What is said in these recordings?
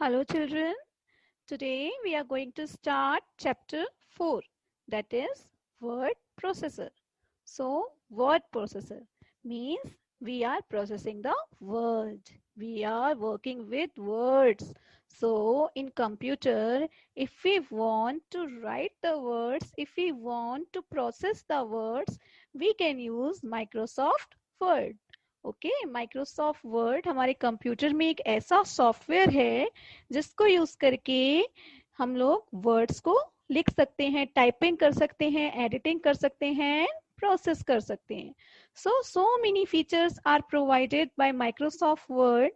Hello children, today we are going to start chapter 4, that is word processor. So word processor means we are processing the word. We are working with words. So in computer, if we want to write the words, if we want to process the words, we can use Microsoft Word. Okay Microsoft word हमारे computer में एक ऐसा software है जिसको use करके हम लोग words को लिख सकते हैं, टाइपिंग कर सकते हैं, एडिटिंग कर सकते हैं, प्रोसेस कर सकते हैं. So many features are provided by Microsoft Word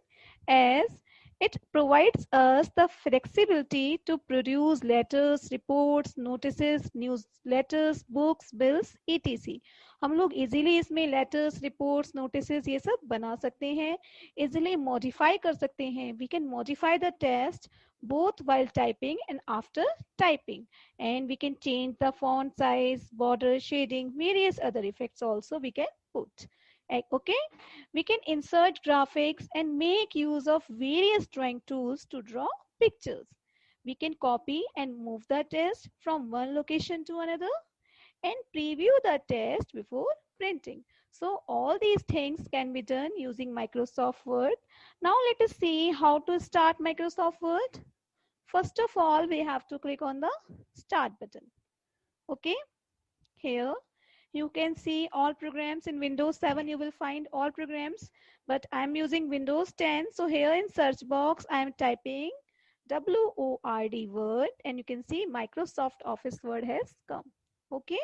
as it provides us the flexibility to produce letters, reports, notices, newsletters, books, bills, etc. हम लोग इजीली इसमें लेटर्स, रिपोर्ट्स, नोटिसेस ये सब बना सकते हैं, इजीली मॉडिफाई कर सकते हैं. We can modify the text both while typing and after typing, and we can change the font size, border, shading, various other effects also we can put. Okay, we can insert graphics and make use of various drawing tools to draw pictures. We can copy and move the text from one location to another and preview the test before printing. So all these things can be done using Microsoft Word. Now let us see how to start Microsoft Word. First of all, we have to click on the start button. Okay, here you can see all programs. In Windows 7 you will find all programs, but I'm using Windows 10. So here in search box I am typing WORD Word and you can see Microsoft Office Word has come. Okay,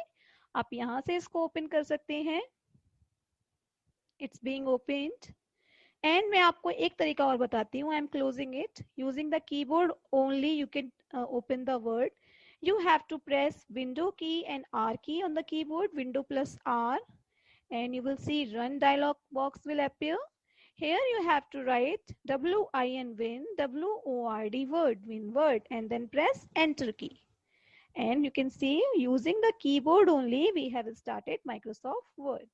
आप यहाँ से इसको open कर सकते हैं. It's being opened. And मैं आपको एक तरीका और बताती हूँ. I am closing it. Using the keyboard only you can open the word. You have to press Window key and R key on the keyboard, Window plus R, and you will see Run dialog box will appear. Here you have to write WIN WORD word and then press Enter key. And you can see using the keyboard only we have started Microsoft Word.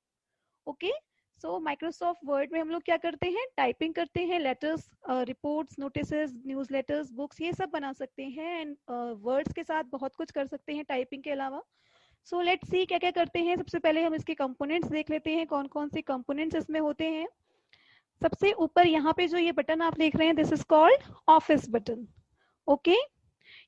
Okay. So Microsoft Word में हम लोग क्या करते हैं, typing करते हैं, letters, reports, notices, newsletters, books ये सब बना सकते हैं एंड वर्ड्स के साथ बहुत कुछ कर सकते हैं टाइपिंग के अलावा. सो लेट्स सी क्या क्या करते हैं. सबसे पहले हम इसके कंपोनेंट्स देख लेते हैं, कौन कौन से कंपोनेंट्स इसमें होते हैं. सबसे ऊपर यहाँ पे जो ये बटन आप देख रहे हैं, this is called office button. Okay,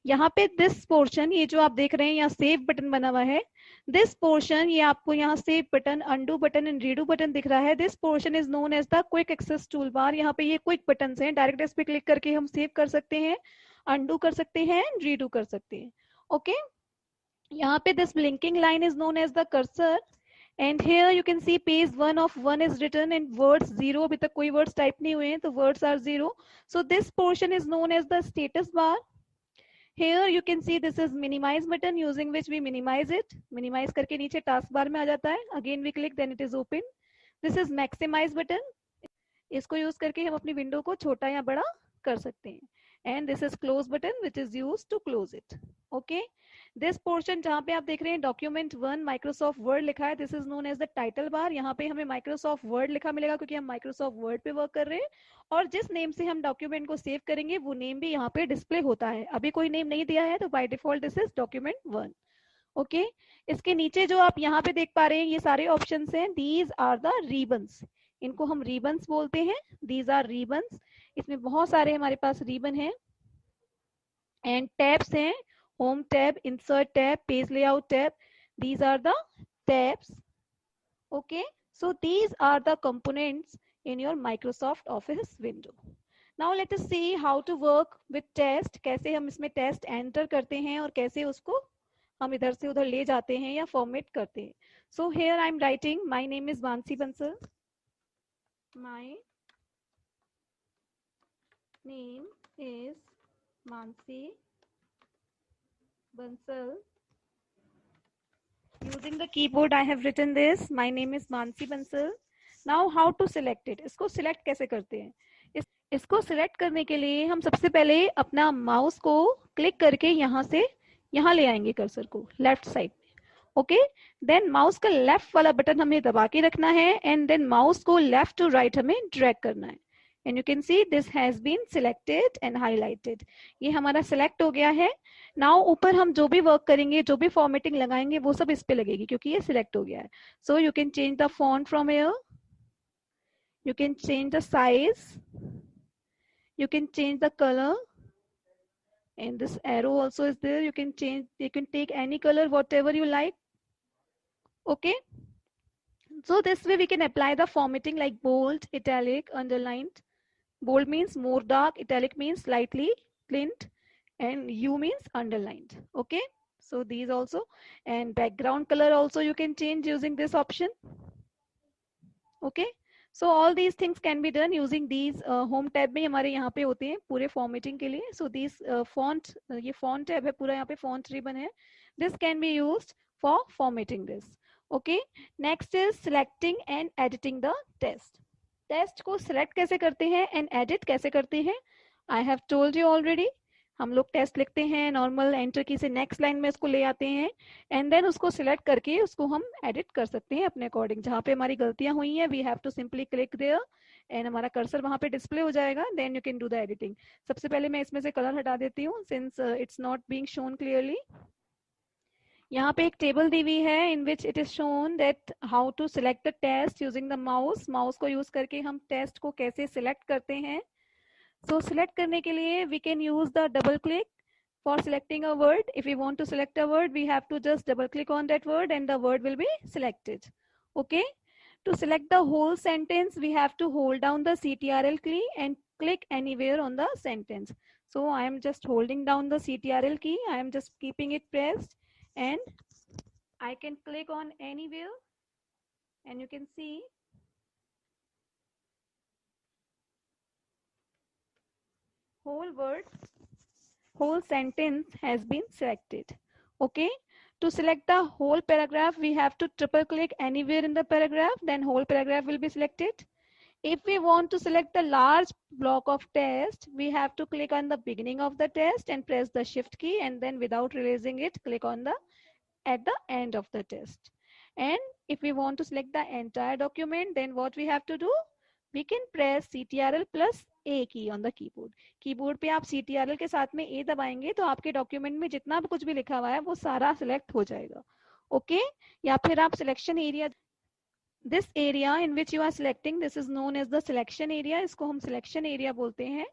यहाँ पे दिस पोर्शन, ये जो आप देख रहे हैं यहाँ सेव बटन बना हुआ है, दिस पोर्शन, ये आपको यहाँ save button, undo button and redo button दिख रहा है. This portion is known as the quick access tool bar. यहाँ पे ये क्विक बटन हैं, डायरेक्ट इस पे क्लिक करके हम सेव कर सकते हैं, अंडू कर सकते हैं, रीडू कर सकते हैं. ओके, यहाँ पे this blinking line is known as the cursor. And here you can see page 1 of 1 is written and words 0. अभी तक कोई words type नहीं हुए हैं तो words are 0. So this portion is known as the status bar. Here you can see this is minimize button using which we minimize it. Minimize करके नीचे task bar में आ जाता है. Again we click then it is open. This is maximize button. इसको use करके हम अपनी window को छोटा या बड़ा कर सकते हैं. And this is close button which is used to close it. Okay. This portion जहाँ पे आप देख रहे हैं document 1 Microsoft Word लिखा है, this is known as the title bar. यहाँ पे हमें Microsoft Word लिखा मिलेगा क्योंकि हम Microsoft Word पे वर्क कर रहे हैं और जिस नेम से हम डॉक्यूमेंट को सेव करेंगे वो नेम भी यहाँ पे डिस्प्ले होता है. अभी कोई नेम नहीं दिया है तो by default this is document 1. Okay, इसके नीचे जो आप यहाँ पे देख पा रहे हैं ये सारे ऑप्शन हैं. दीज आर द रिबन्स, इनको हम रिबन्स बोलते हैं. These are ribbons. इसमें बहुत सारे हमारे पास रिबन है एंड टैब्स हैं. Home tab, insert tab, page layout tab. These are the tabs. Okay, so these are the components in your Microsoft Office window. Now let us see how to work with test. कैसे हम इसमें test enter करते हैं और कैसे उसको हम इधर से उधर ले जाते हैं या फॉर्मेट करते हैं. So here I am writing my name is Mansi Bansal. My name is Mansi Bansal. Using the keyboard I have written this. My name is Mansi Bansal. Now how to select it? इसको select कैसे करते हैं? इसको select करने के लिए हम सबसे पहले अपना माउस को क्लिक करके यहाँ से यहाँ ले आएंगे कर्सर को लेफ्ट साइड में. ओके, देन माउस का लेफ्ट वाला बटन हमें दबा के रखना है एंड देन माउस को लेफ्ट टू राइट हमें ड्रैग करना है. and you can see this has been selected and highlighted. ये हमारा select हो गया है. Now ऊपर हम जो भी work करेंगे, जो भी formatting लगाएंगे, वो सब इस पे लगेगी क्योंकि ये select हो गया है. So you can change the font from here. You can change the size. You can change the color. And this arrow also is there. You can change, you can take any color, whatever you like. Okay. So this way we can apply the formatting like bold, italic, underlined. Bold means more dark, italic means slightly tint, and U means underlined. Okay. So these also, and background color also you can change using this option. Okay. So all these things can be done using these home tab में हमारे यहाँ पे होते हैं पूरे formatting के लिए. So these font, ये font tab है पूरा, यहाँ पे font ribbon है. This can be used for formatting this. Okay. Next is selecting and editing the text. Text को select कैसे करते हैं and edit कैसे करते हैं? I have told you already. हम लोग टेस्ट लिखते हैं, नॉर्मल एंटर की से नेक्स्ट लाइन में उसको ले आते हैं एंड देन उसको सिलेक्ट करके उसको हम एडिट कर सकते हैं अपने अकॉर्डिंग. जहाँ पे हमारी गलतियां हुई हैं we have to simply click there and हमारा कर्सर वहां पे डिस्प्ले हो जाएगा. Then you can do the editing. सबसे पहले मैं इसमें से कलर हटा देती हूँ since it's not being shown clearly. यहाँ पे एक टेबल दी हुई है in which it is shown that how to select the test using the mouse. Mouse को यूज करके हम टेस्ट को कैसे सिलेक्ट करते हैं. So select करने के लिए we can use the double click for selecting a word. If we want to select a word, we have to just double click on that word and the word will be selected. Okay. To select the whole sentence, we have to hold down the CTRL key and click anywhere on the sentence. So I am just holding down the CTRL key. I am just keeping it pressed and I can click on anywhere and you can see whole word, whole sentence has been selected. Okay. To select the whole paragraph, we have to triple click anywhere in the paragraph, then whole paragraph will be selected. If we want to select the large block of text, we have to click on the beginning of the text and press the shift key and then without releasing it, click on the at the end of the text. And if we want to select the entire document, then what we have to do? We can press CTRL plus A key on the keyboard. Keyboard पे आप CTRL के साथ में A दबाएंगे तो आपके document में जितना भी कुछ भी लिखा हुआ है वो सारा सिलेक्ट हो जाएगा. ओके. या फिर आप selection area, this area in which you are selecting, this is known as the selection area. इसको हम सिलेक्शन एरिया बोलते हैं.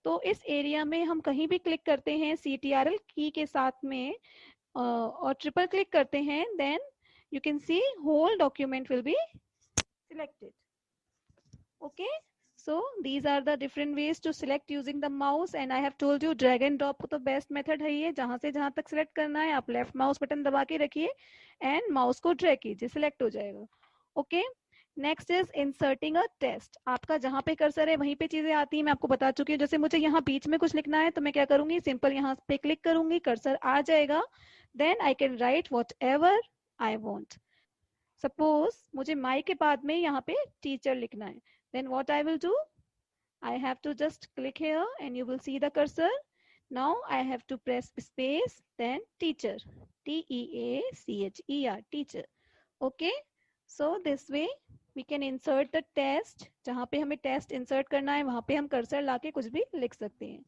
तो इस एरिया में हम कहीं भी क्लिक करते हैं CTRL की के साथ में और ट्रिपल क्लिक करते हैं, then you can see whole document will be selected. Okay. So these are the different ways to select using the mouse and I have told you drag and drop तो best method है ये. जहां से जहां तक select करना है आप left mouse button दबा के रखिए and mouse को drag कीजिए, select हो जाएगा. Okay. Next is inserting a test. आपका जहां पे कर्सर है वहीं पे चीजें आती हैं. मैं आपको बता चुकी हूँ. जैसे मुझे यहाँ बीच में कुछ लिखना है तो मैं क्या करूंगी, सिंपल यहाँ पे क्लिक करूंगी, कर्सर आ जाएगा. Then I can write whatever I want. Suppose मुझे माई के बाद में यहाँ पे टीचर लिखना है. Then what I will do, I have to just click here and you will see the cursor. Now I have to press space then teacher, T-E-A-C-H-E-R, teacher. Okay. So this way we can insert the test. जहाँ पे हमें test insert करना है वहाँ पे हम cursor लाके कुछ भी लिख सकते हैं.